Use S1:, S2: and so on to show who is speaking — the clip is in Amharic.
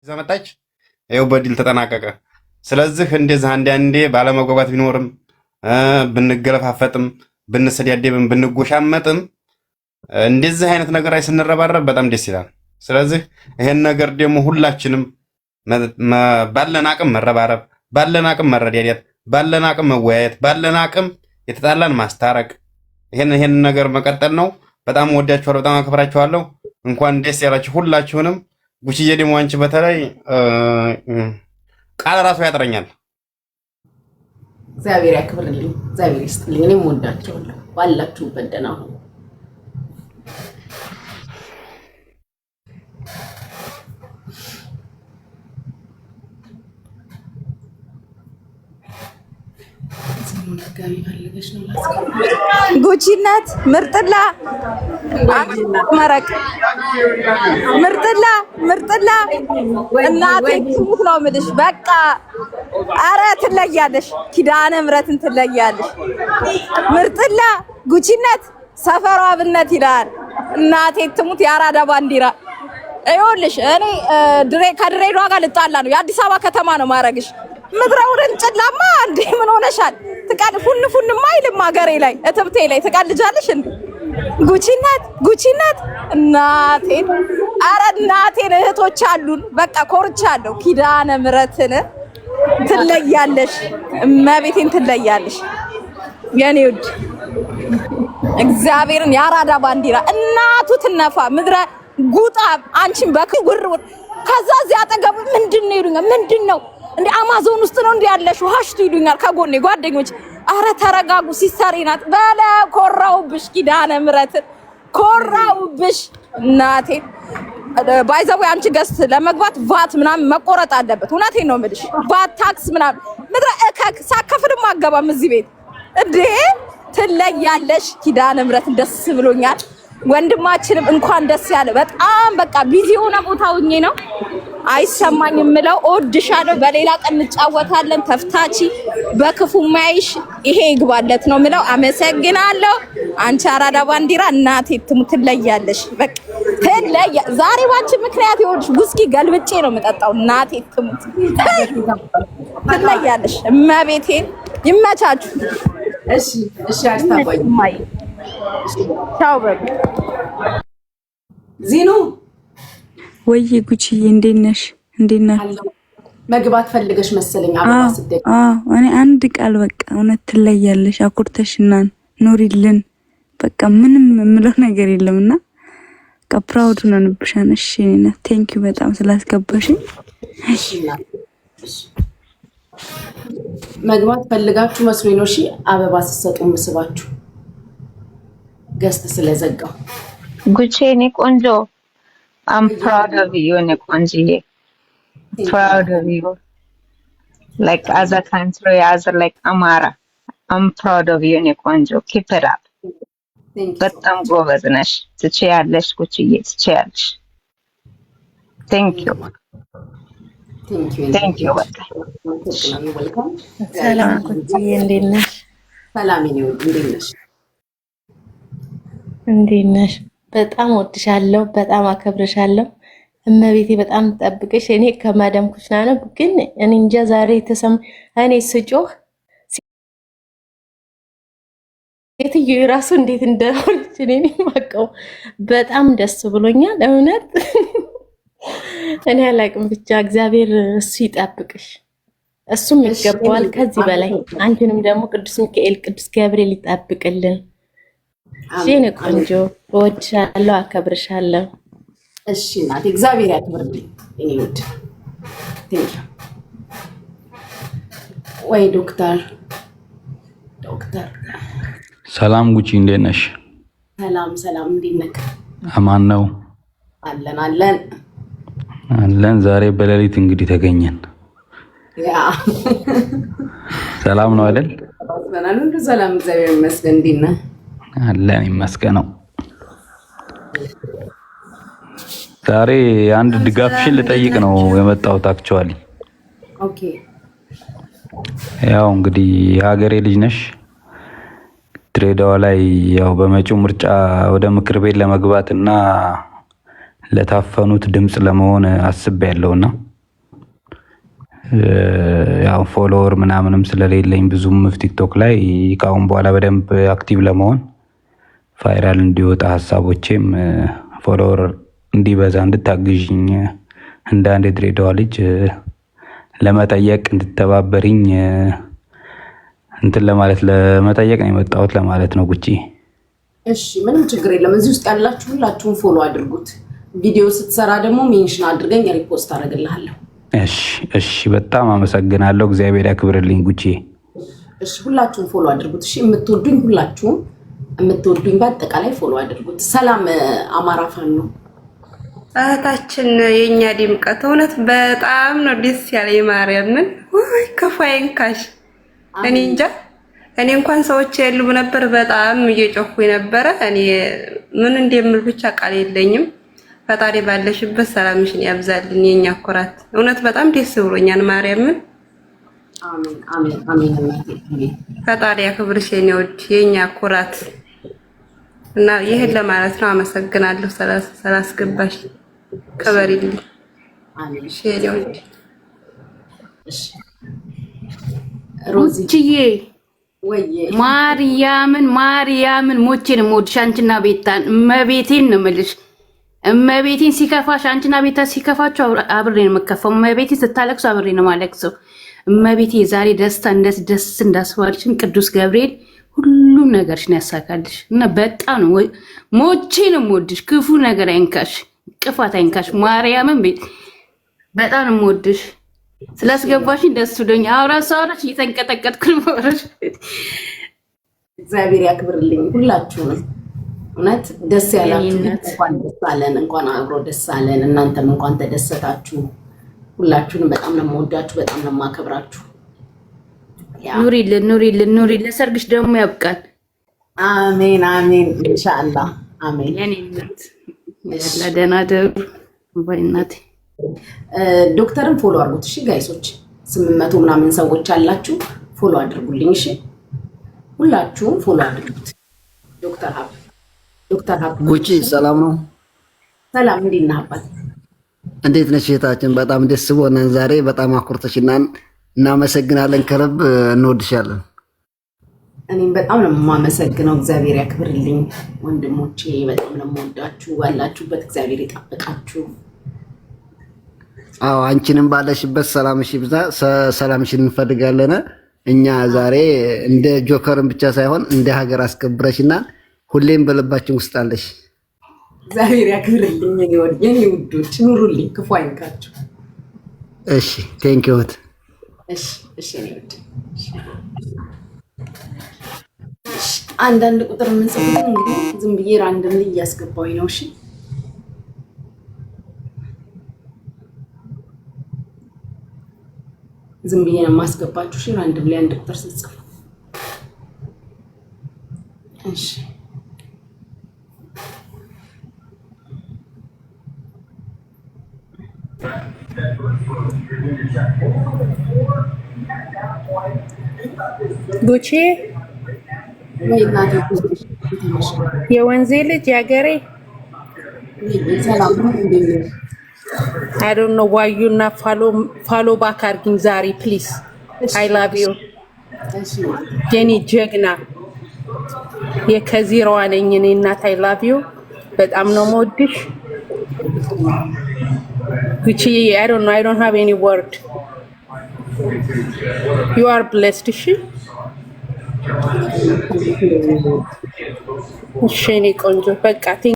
S1: ዘመጣች ይኸው በድል ተጠናቀቀ። ስለዚህ እንደዚህ አንዳንዴ ባለመጓጓት ቢኖርም ብንገለፋፈጥም ብንሰዳደብም ብንጎሻመጥም እንደዚህ አይነት ነገር ላይ ስንረባረብ በጣም ደስ ይላል። ስለዚህ ይሄን ነገር ደግሞ ሁላችንም ባለን አቅም መረባረብ፣ ባለን አቅም መረዳዳት፣ ባለን አቅም መወያየት፣ ባለን አቅም የተጣላን ማስታረቅ፣ ይሄን ነገር መቀጠል ነው። በጣም ወዳችኋለሁ፣ በጣም አከብራችኋለሁ። እንኳን ደስ ያላችሁ ሁላችሁንም። ጉቺዬ ደግሞ አንቺ በተለይ ቃል ራሱ ያጥረኛል።
S2: እግዚአብሔር ያክብርልኝ፣ እግዚአብሔር ይስጥልኝ። እኔም ወዳችኋለሁ። ባላችሁበት ደህና ሁኑ።
S3: ጉቺነት ምርጥላ መረቅ ምርጥላ እናቴ ትሙት ነው የምልሽ። በቃ አረ ትለያለሽ፣ ኪዳነ ምሕረትን ትለያለሽ። ምርጥላ ጉቺነት ሰፈሯ አብነት ይላል። እናቴ ትሙት የአራዳ ባንዲራ ይኸውልሽ። እኔ ከድሬዳዋ ጋር ልጣላ ነው፣ የአዲስ አበባ ከተማ ነው ማረግሽ። ምድረውርን ጭላማ እንዴ ምን ሆነሻል? ትቃል ፉንማ አይልም ሀገሬ ላይ እትብቴ ላይ ትቃልጃለሽ እንዴ? ጉቺነት እናቴን አረ እናቴን እህቶች አሉን። በቃ ኮርቻለሁ። ኪዳነ ምሕረትን ትለያለሽ፣ እመቤቴን ትለያለሽ የኔ ውድ እግዚአብሔርን የአራዳ ባንዲራ እናቱ ትነፋ ምድረ ጉጣ አንቺን በክጉርውር ከዛ እዚህ አጠገብ ምንድነው ይሉኛል። ምንድነው እንዴ አማዞን ውስጥ ነው እንዴ ያለሽው? ሀሽቱ ይሉኛል ከጎኔ ጓደኞች። አረ ተረጋጉ፣ ሲስተሪ ናት በለ ኮራውብሽ፣ ኪዳነ ምሕረትን ኮራውብሽ እናቴ። ባይዘው አንቺ ገስት ለመግባት ቫት ምናምን መቆረጥ አለበት። እውነቴን ነው የምልሽ። ቫት ታክስ ምናምን ምድረ እከክ ሳከፍልም አገባም እዚህ ቤት እንዴ። ትለያለሽ ኪዳነ ምሕረትን። ደስ ብሎኛል። ወንድማችንም እንኳን ደስ ያለ። በጣም በቃ ቢዚ ሆነ ቦታ ሆኜ ነው አይሰማኝም ምለው። እወድሻለሁ። በሌላ ቀን እንጫወታለን። ተፍታቺ በክፉ ማይሽ ይሄ ይግባለት ነው ምለው። አመሰግናለሁ። አንቺ አራዳ ባንዲራ እናቴ ትሙት ትለያለሽ። በቃ ዛሬ ባንቺ ምክንያት ይወድሽ ውስኪ ገልብጬ ነው የምጠጣው። እናቴ ትሙት ትለያለሽ። እመቤቴን ይመቻችሁ።
S2: እሺ አስታባይ
S3: ቻው በሉ
S2: ዚኑ
S4: ወይ ጉቺዬ እንዴት ነሽ? እንዴት ናችሁ?
S2: መግባት ፈልገሽ መሰለኝ። አበባ ስደግ
S4: እኔ አንድ ቃል በቃ እውነት ትለያለሽ። አኩርተሽናን ኑሪልን። በቃ ምንም የምለው ነገር የለምና ከፕራውድ ነንብሻን። እሺ እኔና ቴንኪው በጣም ስላስገባሽኝ።
S2: እሺ መግባት ፈልጋችሁ መስሎኝ ነው። እሺ አበባ ሲሰጡ መስባችሁ ገስት ስለዘጋው
S5: ጉቺ እኔ ቆንጆ I'm proud of you, Nikonji. Proud of you. Like as a country, as like Amara. I'm proud of you, Nikonjo. Keep it up. But I'm ጎበዝ ነሽ። ትችያለሽ ጉቺዬ፣ ትችያለሽ። Thank you. Thank you.
S4: ሰላም ጉቺዬ፣ እንዴት ነሽ?
S2: ሰላም ነው። እንዴት ነሽ?
S6: እንዴት ነሽ? በጣም ወድሻለሁ፣ በጣም አከብርሻለሁ። እመቤቴ በጣም ተጠብቀሽ። እኔ ከማዳም ኩሽና ነው ግን እኔ እንጃ ዛሬ ተሰማ እኔ ስጮህ ሴትዮ የራሱ እንዴት እንደሆነች እኔ ማቀው በጣም ደስ ብሎኛል። እውነት እኔ አላቅም። ብቻ እግዚአብሔር እሱ ይጠብቅሽ፣ እሱም ይገባዋል ከዚህ በላይ። አንቺንም ደግሞ ቅዱስ ሚካኤል ቅዱስ ገብርኤል ይጠብቅልን። እሺ ቆንጆ ወድሻለሁ፣ አከብርሻለሁ።
S2: እሺ እናቴ እግዚአብሔር ያክብርልኝ። እኔ ውድ ወይ ዶክተር
S7: ሰላም ጉቺ፣ እንዴት ነሽ?
S2: ሰላም እንዴት ነህ?
S7: አማን ነው አለን። ዛሬ በሌሊት እንግዲህ ተገኘን።
S2: ያ
S7: ሰላም ነው አይደል?
S2: ሰላም እግዚአብሔር ይመስገን። እንዴት ነህ?
S7: አለን ይመስገነው። ዛሬ አንድ ድጋፍሽን ልጠይቅ ነው የመጣሁት። አክቹአሊ
S2: ኦኬ፣
S7: ያው እንግዲህ የሀገሬ ልጅ ነሽ። ድሬዳዋ ላይ ያው በመጪው ምርጫ ወደ ምክር ቤት ለመግባትና ለታፈኑት ድምጽ ለመሆን አስቤያለሁና ያው ፎሎወር ምናምንም ስለሌለኝ ብዙም ቲክቶክ ላይ ካሁን በኋላ በደንብ አክቲቭ ለመሆን ቫይራል እንዲወጣ ሀሳቦቼም ፎሎወር እንዲበዛ እንድታግዥኝ እንደ አንድ የድሬዳዋ ልጅ ለመጠየቅ እንድተባበሪኝ እንትን ለመጠየቅ ነው የመጣሁት ለማለት ነው ጉቺ።
S2: እሺ ምንም ችግር የለም። እዚህ ውስጥ ያላችሁ ሁላችሁም ፎሎ አድርጉት። ቪዲዮ ስትሰራ ደግሞ ሜንሽን አድርገኝ ሪፖስት አደርግልሃለሁ።
S7: እሺ በጣም አመሰግናለሁ። እግዚአብሔር ያክብርልኝ ጉቺ።
S2: እሺ ሁላችሁም ፎሎ አድርጉት። እሺ የምትወዱኝ ሁላችሁም የምትወዱኝ በአጠቃላይ ፎሎ አድርጉት። ሰላም አማራ ፋኖ ነው
S8: እህታችን የኛ ድምቀት እውነት በጣም ነው ደስ ያለኝ። ማርያምን ወይ ከፋይንካሽ እኔ እንጃ እኔ እንኳን ሰዎች ያሉ ነበር በጣም እየጮኩኝ ነበረ። እኔ ምን እንደምል ብቻ ቃል የለኝም። ፈጣሪ ባለሽበት ሰላምሽን ያብዛልን የኛ ኩራት። እውነት በጣም ደስ ብሎኛል። ማርያምን
S2: አሜን አሜን አሜን።
S8: ፈጣሪ ያክብርሽ የኔ ውድ የኛ ኩራት እና ይሄን ለማለት ነው። አመሰግናለሁ ስላስገባሽ። ከበሪልኝ
S2: አሜን።
S8: እሺ የኔ ውድ
S2: እሺ
S9: ሮዚዬ
S2: ወይዬ
S9: ማርያምን ሞቼን የምወድሽ አንቺና ቤታን እመቤቴን ነው የምልሽ። እመቤቴን ሲከፋሽ አንቺና ቤታ ሲከፋችሁ አብሬ ነው የምከፋው። እመቤቴን ስታለቅሱ አብሬ ነው የማለቅሰው። እመቤቴ ዛሬ ደስታ ደስ እንዳስባልሽን ቅዱስ ገብርኤል ሁሉም ነገርሽን ያሳካልሽ እና በጣም ነው ሞቼ ነው የምወድሽ። ክፉ ነገር አይንካሽ፣ ቅፋት አይንካሽ። ማርያምን በጣም ነው የምወድሽ። ስላስገባሽኝ ደስ ብሎኝ አውራሽ እየተንቀጠቀጥኩ ነው።
S2: እግዚአብሔር ያክብርልኝ ሁላችሁንም። እውነት ደስ ያላችሁ እንኳን ደስ አለን፣ እንኳን አብሮ ደስ አለን። እናንተም እንኳን ተደሰታችሁ። ሁላችሁንም በጣም ነው የምወዳችሁ፣ በጣም ነው የማከብራችሁ።
S9: ኑሪልን። ለሰርግሽ ደግሞ ያብቃል።
S2: አሜን አሜን። ኢንሻአላህ አሜን።
S9: የኔ እናት ያላ ደህና ደሩ ባይናቴ።
S2: ዶክተርን ፎሎ አድርጉት እሺ ጋይሶች። 800 ምናምን ሰዎች አላችሁ፣ ፎሎ አድርጉልኝ እሺ። ሁላችሁም ፎሎ አድርጉት። ዶክተር ሀብ
S10: ጉቺ ሰላም ነው?
S2: ሰላም እንዴት ነህ አባት?
S10: እንዴት ነሽ እህታችን? በጣም ደስ ብሎናል ዛሬ። በጣም አኩርተሽናል። እናመሰግናለን። ከልብ እንወድሻለን።
S2: እኔም በጣም ነው የማመሰግነው። እግዚአብሔር ያክብርልኝ ወንድሞቼ። በጣም ነው የምወዳችሁ። ባላችሁበት እግዚአብሔር ይጠብቃችሁ።
S10: አዎ አንቺንም ባለሽበት ሰላምሽ ይብዛ። ሰላምሽን እንፈልጋለን። እኛ ዛሬ እንደ ጆከርን ብቻ ሳይሆን እንደ ሀገር አስከብረሽናል። ሁሌም በልባችን ውስጥ አለሽ።
S2: እግዚአብሔር ያክብርልኝ የኔ ውዶች። ኑሩልኝ፣ ክፉ አይንካችሁ።
S10: እሺ ቴንክ ዩ።
S2: እሺ እኔ ውድ አንዳንድ ቁጥር የምንጽፈው እንግዲህ ዝም ብዬ ራንደም ላይ እያስገባሁኝ ነው። እሺ ዝም ብዬ ነው የማስገባችሁ። እሺ ራንደም ላይ አንድ ቁጥር ስጽፍ እሺ
S6: ጉቺ የወንዜ ልጅ ያገሬ I don't know why you not follow back አርጊኝ ዛሬ please. I love you የኔ ጀግና የከዚራዋ ነኝ እኔ እናት። I love you በጣም ነው የምወድሽ ጉቺ። I don't know, I don't have any word. You are blessed. እሺ እኔ ቆንጆ በቃ